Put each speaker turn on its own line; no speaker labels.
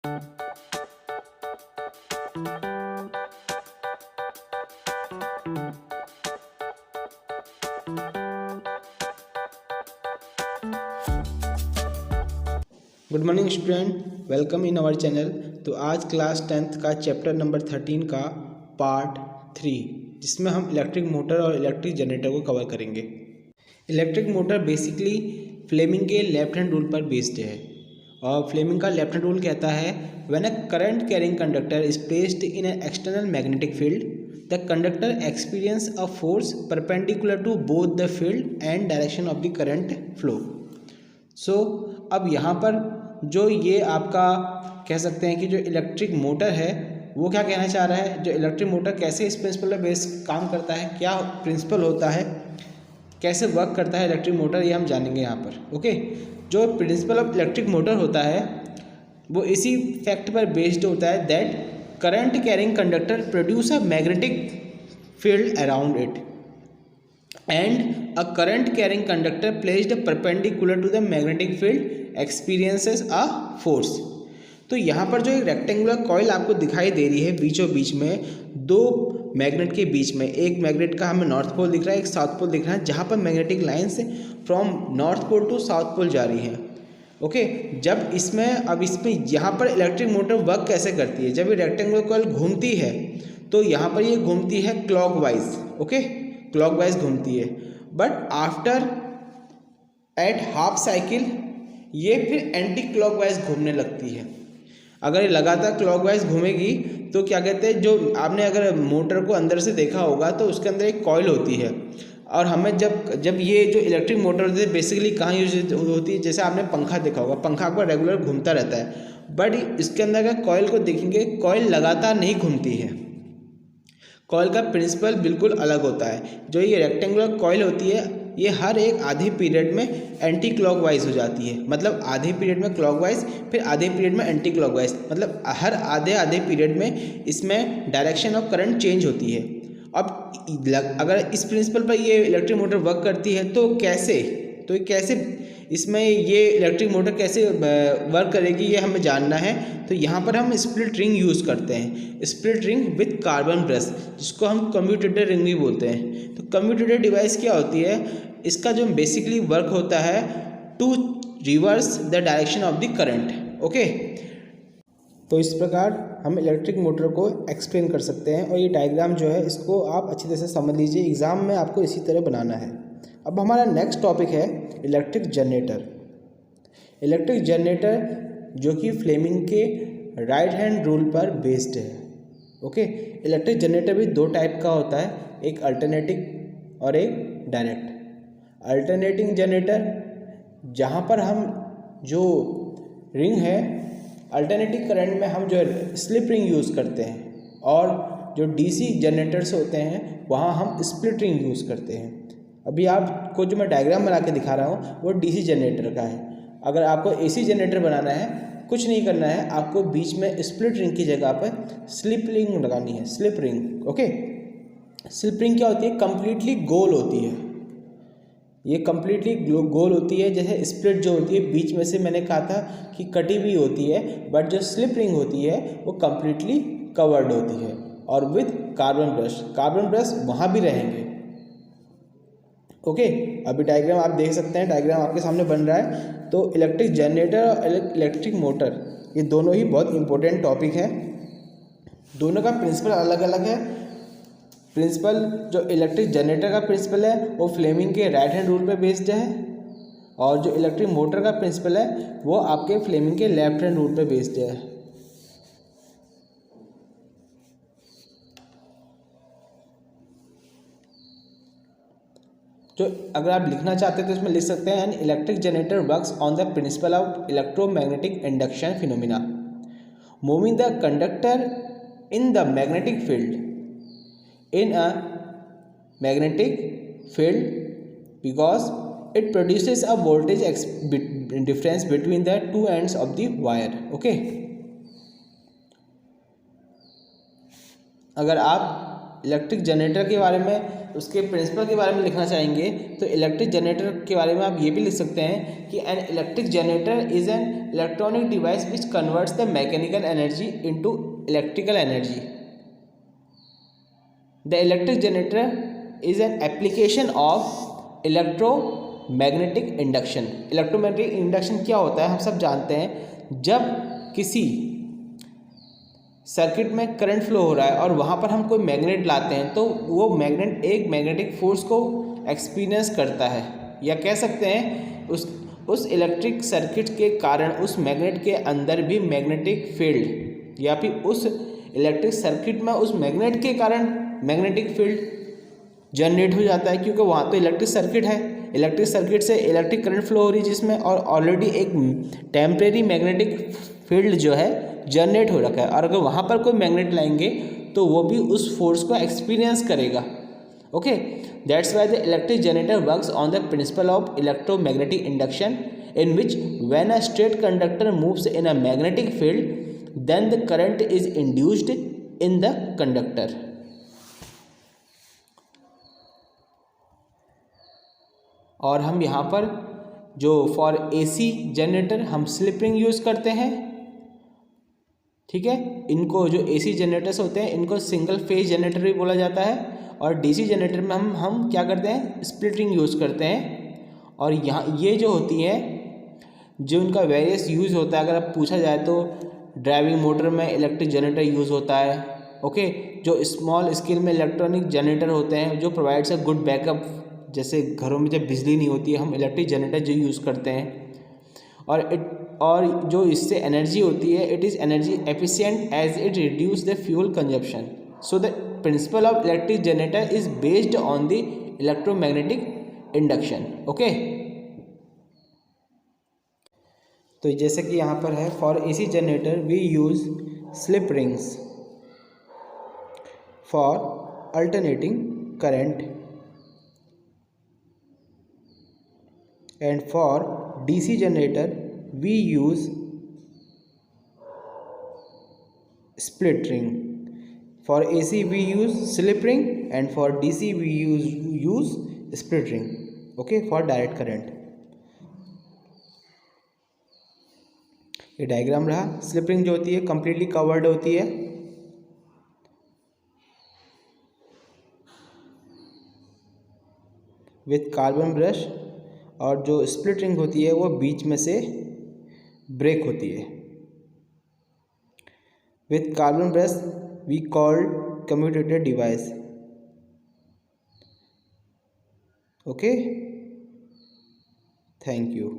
Good morning student, welcome in our channel. तो आज class 10th का चैप्टर नंबर 13 का पार्ट 3, जिसमें हम इलेक्ट्रिक मोटर और इलेक्ट्रिक जनरेटर को कवर करेंगे। इलेक्ट्रिक मोटर बेसिकली फ्लेमिंग के लेफ्ट हैंड रूल पर बेस्ड है, और फ्लेमिंग का लेफ्ट हैंड रूल कहता है when a current carrying conductor is placed in an external magnetic field the conductor experience a force perpendicular to both the field and direction of the current flow. So अब यहाँ पर जो ये आपका कह सकते हैं कि जो इलेक्ट्रिक मोटर है वो क्या कहना चाह रहा है, जो इलेक्ट्रिक मोटर कैसे इस प्रिंसिपल पर बेस काम करता है, क्या प्रिंसिपल होता है, कैसे वर्क करता है इलेक्ट्रिक मोटर, ये हम जानेंगे यहाँ पर। ओके, जो प्रिंसिपल ऑफ इलेक्ट्रिक मोटर होता है वो इसी फैक्ट पर बेस्ड होता है that current carrying conductor produce a magnetic field around it and a current carrying conductor placed perpendicular to the magnetic field experiences a force। तो यहाँ पर जो एक रेक्टेंगुलर कॉइल आपको दिखाई दे रही है बीचों बीच में दो मैग्नेट के बीच में, एक मैग्नेट का हमें नॉर्थ पोल दिख रहा है, एक साउथ पोल दिख रहा है, जहाँ पर magnetic lines from north pole to south pole जा रही हैं। ओके, जब इसमें यहाँ पर इलेक्ट्रिक मोटर वर्क कैसे करती है, जब ये रेक्टेंगुलर कॉइल घूमती है तो यहाँ पर ये घूमती है क्लॉकवाइज। ओके, क्लॉकवाइज घूमती है, but after at half cycle ये फिर एंटी क्लॉकवाइज घूमने लगती है। अगर ये लगातार क्लॉकवाइज घूमेगी तो क्या कहते हैं, जो आपने अगर मोटर को अंदर से देखा होगा तो उसके अंदर एक कॉइल होती है, और हमें जब ये जो इलेक्ट्रिक मोटर होती है बेसिकली कहाँ यूज होती है, जैसे आपने पंखा देखा होगा, पंखा आपका रेगुलर घूमता रहता है, बट इसके अंदर अगर कॉइल को देखेंगे, कॉइल लगातार नहीं घूमती है। कॉइल का प्रिंसिपल बिल्कुल अलग होता है। जो ये रेक्टेंगुलर कॉइल होती है ये हर एक आधे पीरियड में एंटी क्लॉकवाइज हो जाती है, मतलब आधे पीरियड में क्लॉकवाइज फिर आधे पीरियड में एंटी क्लॉकवाइज, मतलब हर आधे पीरियड में इसमें डायरेक्शन ऑफ करंट चेंज होती है। अब अगर इस प्रिंसिपल पर ये इलेक्ट्रिक मोटर वर्क करती है तो कैसे इसमें ये इलेक्ट्रिक मोटर कैसे वर्क करेगी ये हमें जानना है। तो यहाँ पर हम स्प्लिट रिंग यूज़ करते हैं, split ring with carbon brush, जिसको हम कम्यूटेटर रिंग भी बोलते हैं। तो कम्यूटेटर डिवाइस क्या होती है, इसका जो बेसिकली वर्क होता है to reverse the direction of the current. Okay, तो इस प्रकार हम इलेक्ट्रिक मोटर को एक्सप्लेन कर सकते हैं, और ये डायग्राम जो है इसको आप अच्छी तरह से समझ लीजिए, एग्ज़ाम में आपको इसी तरह बनाना है। अब हमारा नेक्स्ट टॉपिक है इलेक्ट्रिक जनरेटर। इलेक्ट्रिक जनरेटर जो कि फ्लेमिंग के राइट हैंड रूल पर बेस्ड है। ओके, इलेक्ट्रिक जनरेटर भी दो टाइप का होता है, एक अल्टरनेटिंग और एक डायरेक्ट। अल्टरनेटिंग जनरेटर जहाँ पर हम जो रिंग है अल्टरनेटिंग करंट में हम जो स्लिप रिंग यूज़ करते हैं, और जो डीसी जनरेटर्स होते हैं वहाँ हम स्प्लिट रिंग यूज़ करते हैं। अभी आपको जो मैं डायग्राम बना के दिखा रहा हूँ वो डीसी जनरेटर का है। अगर आपको एसी जनरेटर बनाना है, कुछ नहीं करना है, आपको बीच में स्प्लिट रिंग की जगह पर स्लिप रिंग लगानी है, slip ring. Okay, slip ring क्या होती है, कम्प्लीटली गोल होती है, ये कम्प्लीटली गोल होती है। जैसे स्प्लिट जो होती है बीच में से मैंने कहा था कि कटी हुई होती है, बट जो स्लिप रिंग होती है वो कम्प्लीटली कवर्ड होती है, और विथ कार्बन ब्रश वहाँ भी रहेंगे। ओके, अभी डायग्राम आप देख सकते हैं, डायग्राम आपके सामने बन रहा है। तो इलेक्ट्रिक जनरेटर और इलेक्ट्रिक मोटर ये दोनों ही बहुत इंपॉर्टेंट टॉपिक है, दोनों का प्रिंसिपल अलग अलग है। प्रिंसिपल जो इलेक्ट्रिक जनरेटर का प्रिंसिपल है वो फ्लेमिंग के राइट हैंड रूल पे बेस्ड है, और जो इलेक्ट्रिक मोटर का प्रिंसिपल है वो आपके फ्लेमिंग के लेफ्ट हैंड रूल पे बेस्ड है। जो अगर आप लिखना चाहते हैं तो इसमें लिख सकते हैं, an electric generator works on the principle of electromagnetic induction phenomena moving the conductor in the magnetic field in a magnetic field because it produces a voltage difference between the two ends of the wire। okay, अगर आप electric generator के बारे में, उसके principal के बारे में लिखना चाहेंगे तो इलेक्ट्रिक जनरेटर के बारे में आप ये भी लिख सकते हैं कि an electric generator is an electronic device which converts the mechanical energy into electrical energy. The electric generator is an application of electromagnetic induction. Electromagnetic induction क्या होता है हम सब जानते हैं। जब किसी सर्किट में करंट फ्लो हो रहा है और वहाँ पर हम कोई मैग्नेट लाते हैं तो वो मैग्नेट एक मैग्नेटिक फोर्स को एक्सपीरियंस करता है, या कह सकते हैं उस इलेक्ट्रिक सर्किट के कारण उस मैग्नेट के अंदर भी मैग्नेटिक फील्ड, या फिर उस इलेक्ट्रिक सर्किट में उस मैग्नेट के कारण मैग्नेटिक फील्ड जनरेट हो जाता है, क्योंकि वहाँ तो इलेक्ट्रिक सर्किट है, इलेक्ट्रिक सर्किट से इलेक्ट्रिक करंट फ्लो हो रही है जिसमें, और ऑलरेडी एक टेम्परेरी मैग्नेटिक फील्ड जो है जनरेट हो रखा है। और अगर वहाँ पर कोई मैग्नेट लाएंगे तो वो भी उस फोर्स को एक्सपीरियंस करेगा। Okay, that's why the electric generator works on the principle of electromagnetic induction in which when a straight conductor moves in a magnetic field then the current is induced in the conductor. और हम यहाँ पर जो for AC generator हम slip ring use करते हैं, ठीक है। इनको जो एसी जनरेटर्स होते हैं इनको सिंगल फेज जनरेटर भी बोला जाता है, और डीसी जनरेटर में हम क्या करते हैं, स्प्लिट रिंग यूज़ करते हैं। और यहाँ ये जो होती है, जो उनका वेरियस यूज़ होता है, अगर आप पूछा जाए तो ड्राइविंग मोटर में इलेक्ट्रिक जनरेटर यूज़ होता है। ओके, जो स्मॉल स्केल में इलेक्ट्रॉनिक जनरेटर होते हैं जो प्रोवाइड्स अ गुड बैकअप, जैसे घरों में जब बिजली नहीं होती है हम इलेक्ट्रिक जनरेटर जो यूज़ करते हैं। और जो इससे एनर्जी होती है, it is energy efficient as it reduce the fuel consumption. So the principle of electric generator is based on the electromagnetic induction. Okay, तो जैसे कि यहाँ पर है, for AC generator we use slip rings for alternating current, and for DC generator we use split ring. For AC we use slip ring and for DC we use split ring. Okay, for direct current. ये diagram रहा। Slip ring जो होती है completely covered होती है with carbon brush, और जो split ring होती है वो बीच में से ब्रेक होती है। With carbon brush we called commutator device. Okay, thank you.